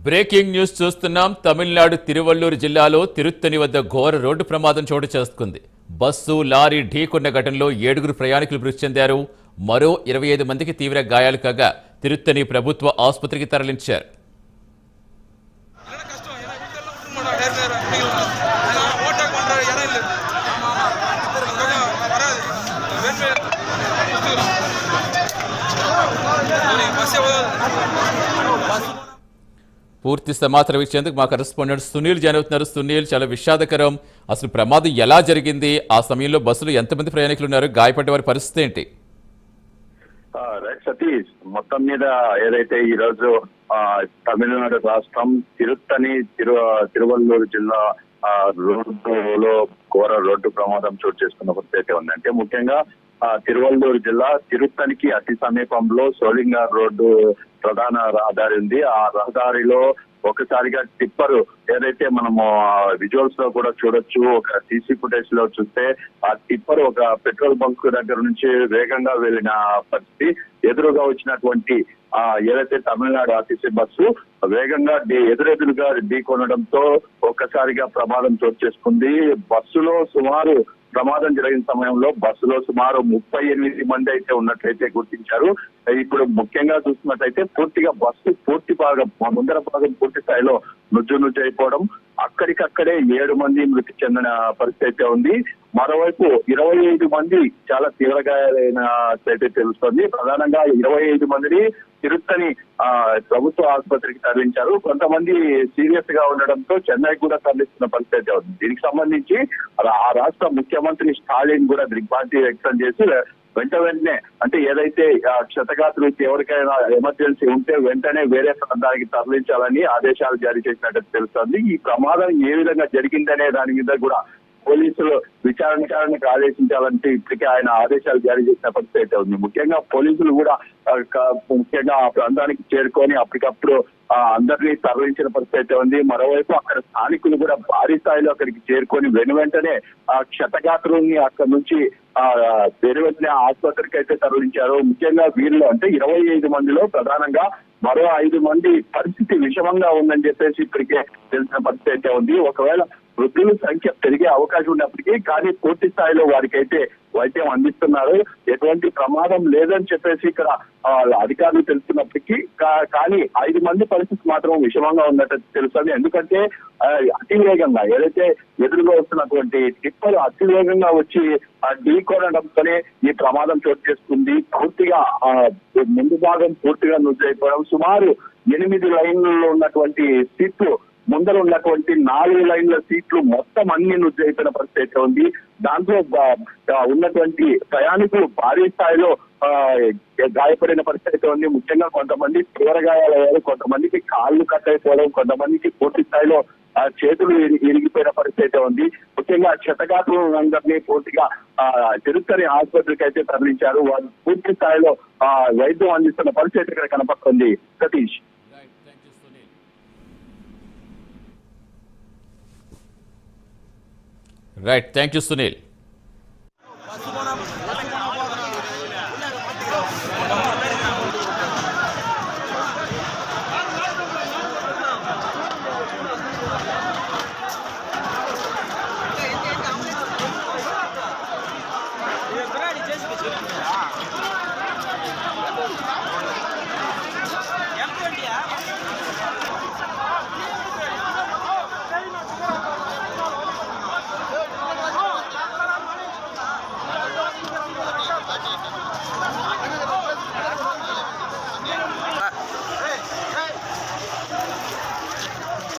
Breaking news చూస్తున్నాం. తమిళనాడు తిరువల్లూరు జిల్లాలో తిరుత్తని వద్ద ఘోర రోడ్డు ప్రమాదం చోటు చేసుకుంది. బస్సు లారీ ఢీకొన్న ఘటనలో 7 ప్రయాణికులు మృతి చెందారు. మరో 25 మందికి తీవ్ర గాయాలు కాగా తిరుత్తని ప్రభుత్వ ఆసుపత్రికి తరలించారు. పూర్తి సమాచారం ఇచ్చేందుకు మా కరెస్పాండెంట్ సునీల్ జాయిన్ అవుతున్నారు. సునీల్, చాలా విషాదకరం. అసలు ప్రమాదం ఎలా జరిగింది? ఆ సమయంలో బస్సులో ఎంతమంది ప్రయాణికులు ఉన్నారు? గాయపడ్డ వారి పరిస్థితి ఏంటి? సతీష్, మొత్తం మీద ఏదైతే ఈ రోజు తమిళనాడు రాష్ట్రం తిరువల్లూరు జిల్లా రోడ్డులో ఘోర రోడ్డు ప్రమాదం చోటు చేసుకున్న పరిస్థితి ఉంది. అంటే ముఖ్యంగా తిరువల్లూరు జిల్లా తిరుత్తనికి అతి సమీపంలో సోలింగార్ రోడ్డు ప్రధాన రహదారి ఉంది. ఆ రహదారిలో ఒకసారిగా టిప్పర్ ఏదైతే మనము విజువల్స్ లో కూడా చూడొచ్చు, ఒక సీసీ ఫుటేజ్ లో చూస్తే ఆ టిప్పర్ ఒక పెట్రోల్ బంక్ దగ్గర నుంచి వేగంగా వెళ్లిన పరిస్థితి. ఎదురుగా వచ్చినటువంటి ఏదైతే తమిళనాడు ఆర్టీసీ బస్సు వేగంగా ఎదురెదురుగా ఢీకొనడంతో ఒక్కసారిగా ప్రమాదం చోటు చేసుకుంది. బస్సులో సుమారు ప్రమాదం జరిగిన సమయంలో బస్సులో సుమారు 38 మంది అయితే ఉన్నట్లయితే గుర్తించారు. ఇప్పుడు ముఖ్యంగా చూస్తున్నట్లయితే పూర్తిగా బస్సు పూర్తి భాగం ముందర భాగం పూర్తి స్థాయిలో నుజ్జు అయిపోవడం, అక్కడికక్కడే 7 మంది మృతి చెందిన పరిస్థితి అయితే ఉంది. మరోవైపు 25 మంది చాలా తీవ్ర గాయాలైనట్లయితే తెలుస్తోంది. ప్రధానంగా 25 మందిని తిరుత్తని ప్రభుత్వ ఆసుపత్రికి తరలించారు. కొంతమంది సీరియస్ గా ఉండడంతో చెన్నై కూడా తరలిస్తున్న పరిస్థితి ఉంది. దీనికి సంబంధించి ఆ రాష్ట్ర ముఖ్యమంత్రి స్టాలిన్ కూడా దిగ్భ్రాంతి వ్యక్తం చేసి వెంటనే అంటే ఏదైతే క్షతగాత్రులకు ఎవరికైనా ఎమర్జెన్సీ ఉంటే వెంటనే వేరే ప్రాంతానికి తరలించాలని ఆదేశాలు జారీ చేసినట్టు తెలుస్తోంది. ఈ ప్రమాదం ఏ విధంగా జరిగిందనే దాని మీద కూడా పోలీసులు విచారణకు ఆదేశించాలంటే ఇప్పటికే ఆయన ఆదేశాలు జారీ చేసిన పరిస్థితి అయితే ఉంది. ముఖ్యంగా పోలీసులు కూడా ముఖ్యంగా ఆ ప్రాంతానికి చేరుకొని అప్పటికప్పుడు అందరినీ తరలించిన పరిస్థితి అయితే ఉంది. మరోవైపు అక్కడ స్థానికులు కూడా భారీ స్థాయిలో అక్కడికి చేరుకొని వెంటనే ఆ క్షతగాత్రుల్ని అక్కడ నుంచి వెంటనే ఆసుపత్రికి అయితే తరలించారు. ముఖ్యంగా వీళ్ళు అంటే 25 మందిలో ప్రధానంగా మరో 5 మంది పరిస్థితి విషమంగా ఉందని చెప్పేసి ఇప్పటికే తెలిసిన పరిస్థితి అయితే ఉంది. ఒకవేళ వృద్ధుల సంఖ్య పెరిగే అవకాశం ఉన్నప్పటికీ కానీ పూర్తి స్థాయిలో వారికైతే వైద్యం అందిస్తున్నారు. ఎటువంటి ప్రమాదం లేదని చెప్పేసి ఇక్కడ అధికారులు తెలుస్తున్నప్పటికీ కానీ 5 మంది పరిస్థితి మాత్రం విషమంగా ఉన్నట్టు తెలుస్తుంది. ఎందుకంటే అతివేగంగా ఏదైతే ఎదురుగా వస్తున్నటువంటి టిప్పర్ అతివేగంగా వచ్చి ఢీకొనడంతోనే ఈ ప్రమాదం చోటు చేసుకుంది. పూర్తిగా ముందు భాగం పూర్తిగా నుజ్జైపోవడం, సుమారు 8 లైన్లలో ఉన్నటువంటి సీట్లు ముందర ఉన్నటువంటి 4 లైన్ల సీట్లు మొత్తం అన్ని నుజ్జైపోయిన పరిస్థితి ఉంది. దాంట్లో ఉన్నటువంటి ప్రయాణికులు భారీ స్థాయిలో గాయపడిన పరిస్థితి ఉంది. ముఖ్యంగా కొంతమంది తీవ్ర గాయాలయ్యారు, కొంతమందికి కాళ్ళు కట్ అయిపోవడం, కొంతమందికి పూర్తి స్థాయిలో చేతులు ఇరిగిపోయిన పరిస్థితి ఉంది. ముఖ్యంగా క్షతగాత్రులందరినీ పూర్తిగా తిరుత్తని ఆసుపత్రికి అయితే తరలించారు. వారు పూర్తి స్థాయిలో వైద్యం అందిస్తున్న పరిస్థితి ఇక్కడ కనపడుతుంది. Satish, right, thank you Sunil.